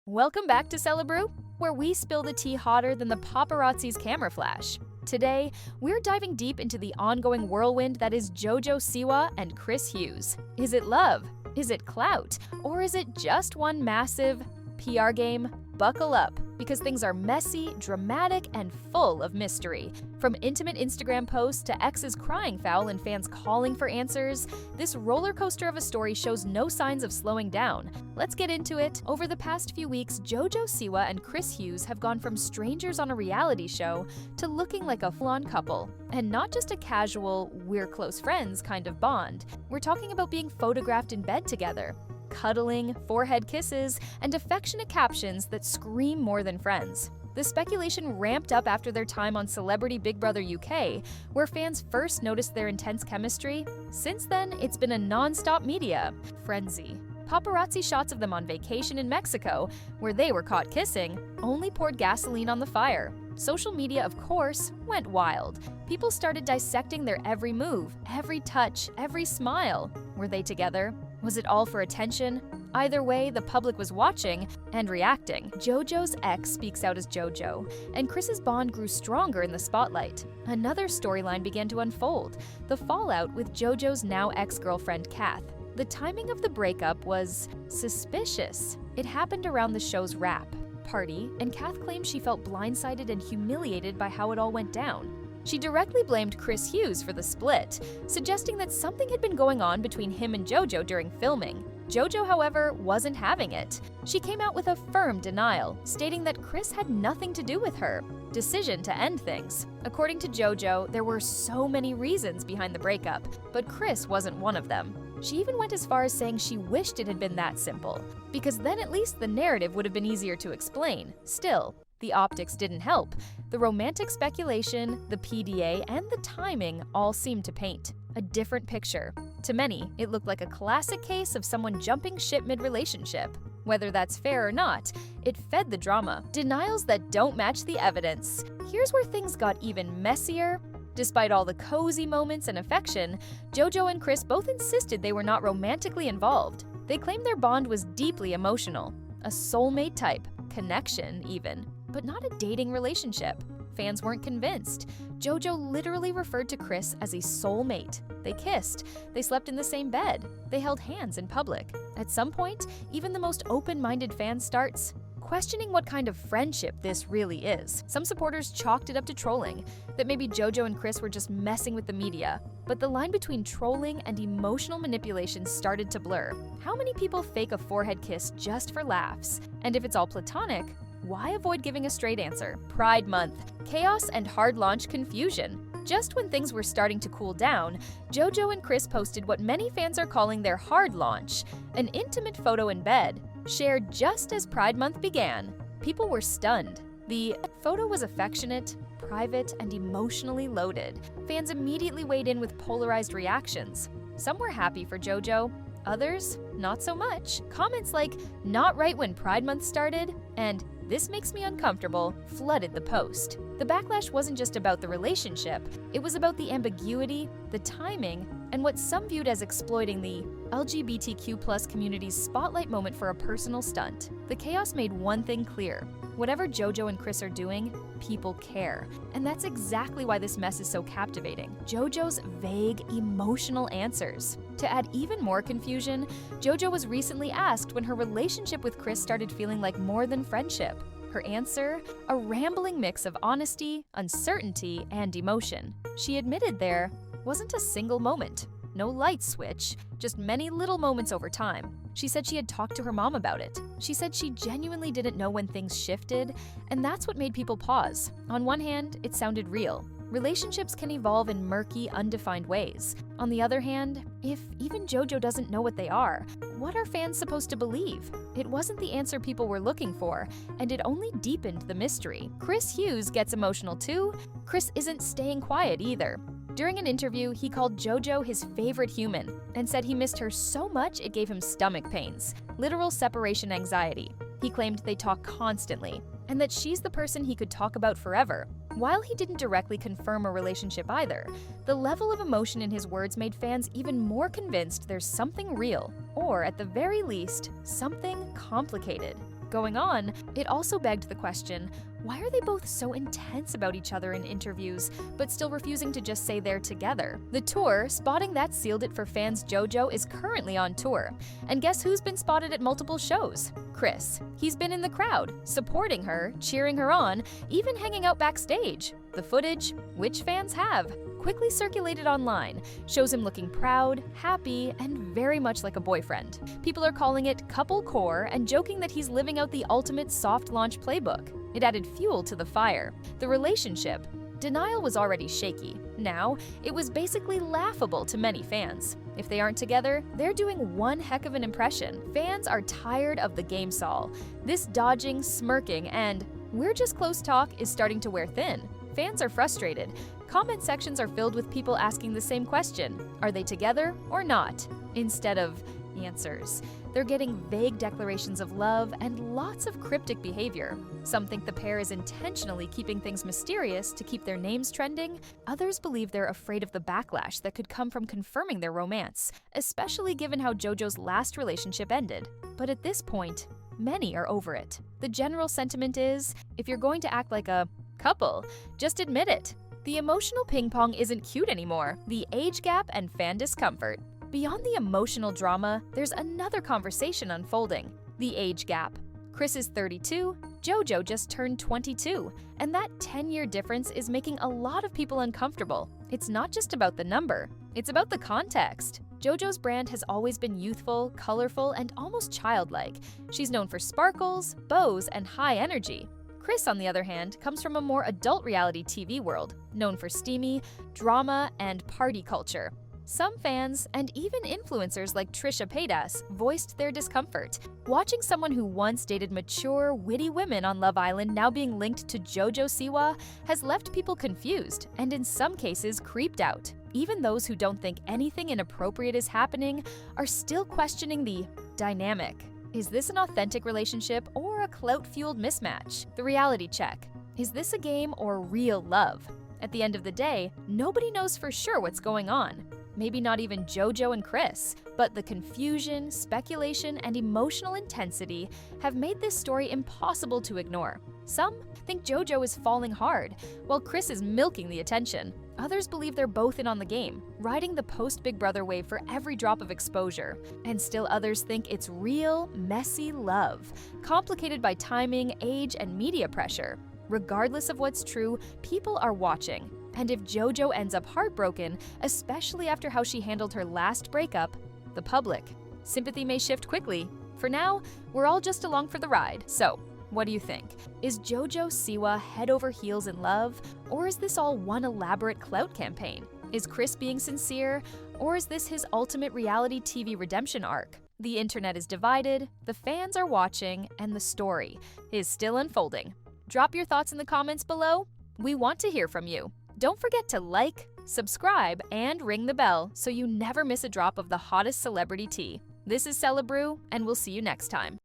Welcome back to Celebrew, where we spill the tea hotter than the paparazzi's camera flash. Today, we're diving deep into the ongoing whirlwind that is JoJo Siwa and Chris Hughes. Is it love? Is it clout? Or is it just one massive PR game? Buckle up, because things are messy, dramatic, and full of mystery. From intimate Instagram posts to exes crying foul and fans calling for answers, this roller coaster of a story shows no signs of slowing down. Let's get into it. Over the past few weeks, JoJo Siwa and Chris Hughes have gone from strangers on a reality show to looking like a full-on couple. And not just a casual, we're close friends kind of bond. We're talking about being photographed in bed together, cuddling, forehead kisses, and affectionate captions that scream more than friends. The speculation ramped up after their time on Celebrity Big Brother UK, where fans first noticed their intense chemistry. Since then, it's been a non-stop media frenzy. Paparazzi shots of them on vacation in Mexico, where they were caught kissing, only poured gasoline on the fire. Social media, of course, went wild. People started dissecting their every move, every touch, every smile. Were they together? Was it all for attention? Either way, the public was watching and reacting. JoJo's ex speaks out as JoJo, and Chris's bond grew stronger in the spotlight. Another storyline began to unfold, the fallout with JoJo's now ex-girlfriend Kath. The timing of the breakup was suspicious. It happened around the show's wrap party, and Kath claimed she felt blindsided and humiliated by how it all went down. She directly blamed Chris Hughes for the split, suggesting that something had been going on between him and JoJo during filming. JoJo, however, wasn't having it. She came out with a firm denial, stating that Chris had nothing to do with her decision to end things. According to JoJo, there were so many reasons behind the breakup, but Chris wasn't one of them. She even went as far as saying she wished it had been that simple, because then at least the narrative would have been easier to explain. Still, the optics didn't help. The romantic speculation, the PDA, and the timing all seemed to paint a different picture. To many, it looked like a classic case of someone jumping ship mid-relationship. Whether that's fair or not, it fed the drama. Denials that don't match the evidence. Here's where things got even messier. Despite all the cozy moments and affection, JoJo and Chris both insisted they were not romantically involved. They claimed their bond was deeply emotional, a soulmate type connection even, but not a dating relationship. Fans weren't convinced. JoJo literally referred to Chris as a soulmate. They kissed, they slept in the same bed, they held hands in public. At some point, even the most open-minded fan starts questioning what kind of friendship this really is. Some supporters chalked it up to trolling, that maybe JoJo and Chris were just messing with the media. But the line between trolling and emotional manipulation started to blur. How many people fake a forehead kiss just for laughs? And if it's all platonic, why avoid giving a straight answer? Pride Month, chaos and hard launch confusion. Just when things were starting to cool down, JoJo and Chris posted what many fans are calling their hard launch, an intimate photo in bed, shared just as Pride Month began. People were stunned. The photo was affectionate, private, and emotionally loaded. Fans immediately weighed in with polarized reactions. Some were happy for JoJo, others not so much. Comments like, "Not right when Pride Month started," and "This makes me uncomfortable," flooded the post. The backlash wasn't just about the relationship, it was about the ambiguity, the timing, and what some viewed as exploiting the LGBTQ+ community's spotlight moment for a personal stunt. The chaos made one thing clear: whatever JoJo and Chris are doing, people care. And that's exactly why this mess is so captivating. JoJo's vague, emotional answers. To add even more confusion, JoJo was recently asked when her relationship with Chris started feeling like more than friendship. Her answer? A rambling mix of honesty, uncertainty, and emotion. She admitted there wasn't a single moment. No light switch, just many little moments over time. She said she had talked to her mom about it. She said she genuinely didn't know when things shifted, and that's what made people pause. On one hand, it sounded real. Relationships can evolve in murky, undefined ways. On the other hand, if even JoJo doesn't know what they are, what are fans supposed to believe? It wasn't the answer people were looking for, and it only deepened the mystery. Chris Hughes gets emotional too. Chris isn't staying quiet either. During an interview, he called JoJo his favorite human and said he missed her so much it gave him stomach pains, literal separation anxiety. He claimed they talk constantly, and that she's the person he could talk about forever. While he didn't directly confirm a relationship either, the level of emotion in his words made fans even more convinced there's something real, or at the very least, something complicated. going on, it also begged the question, why are they both so intense about each other in interviews, but still refusing to just say they're together? The tour, Spotting That Sealed It for Fans JoJo, is currently on tour. And guess who's been spotted at multiple shows? Chris. He's been in the crowd, supporting her, cheering her on, even hanging out backstage. The footage, which fans have, quickly circulated online, shows him looking proud, happy, and very much like a boyfriend. People are calling it couple core and joking that he's living out the ultimate soft launch playbook. It added fuel to the fire. The relationship, denial was already shaky. Now, it was basically laughable to many fans. If they aren't together, they're doing one heck of an impression. Fans are tired of the game Saul. This dodging, smirking, and "we're just close" talk is starting to wear thin. Fans are frustrated. Comment sections are filled with people asking the same question: are they together or not? Instead of answers. They're getting vague declarations of love and lots of cryptic behavior. Some think the pair is intentionally keeping things mysterious to keep their names trending. Others believe they're afraid of the backlash that could come from confirming their romance, especially given how JoJo's last relationship ended. But at this point, many are over it. The general sentiment is, if you're going to act like a couple, just admit it. The emotional ping pong isn't cute anymore. The age gap and fan discomfort. Beyond the emotional drama, there's another conversation unfolding: the age gap. Chris is 32, JoJo just turned 22, and that 10-year difference is making a lot of people uncomfortable. It's not just about the number, it's about the context. JoJo's brand has always been youthful, colorful, and almost childlike. She's known for sparkles, bows, and high energy. Chris, on the other hand, comes from a more adult reality TV world, known for steamy, drama, and party culture. Some fans, and even influencers like Trisha Paytas, voiced their discomfort. Watching someone who once dated mature, witty women on Love Island now being linked to JoJo Siwa has left people confused, and in some cases creeped out. Even those who don't think anything inappropriate is happening are still questioning the dynamic. Is this an authentic relationship or a clout-fueled mismatch? The reality check. Is this a game or real love? At the end of the day, nobody knows for sure what's going on. Maybe not even JoJo and Chris, but the confusion, speculation, and emotional intensity have made this story impossible to ignore. Some think JoJo is falling hard, while Chris is milking the attention. Others believe they're both in on the game, riding the post-Big Brother wave for every drop of exposure. And still others think it's real, messy love, complicated by timing, age, and media pressure. Regardless of what's true, people are watching. And if JoJo ends up heartbroken, especially after how she handled her last breakup, the public. Sympathy may shift quickly. For now, we're all just along for the ride. So, what do you think? Is JoJo Siwa head over heels in love? Or is this all one elaborate clout campaign? Is Chris being sincere? Or is this his ultimate reality TV redemption arc? The internet is divided, the fans are watching, and the story is still unfolding. Drop your thoughts in the comments below. We want to hear from you. Don't forget to like, subscribe, and ring the bell so you never miss a drop of the hottest celebrity tea. This is Celebrew, and we'll see you next time.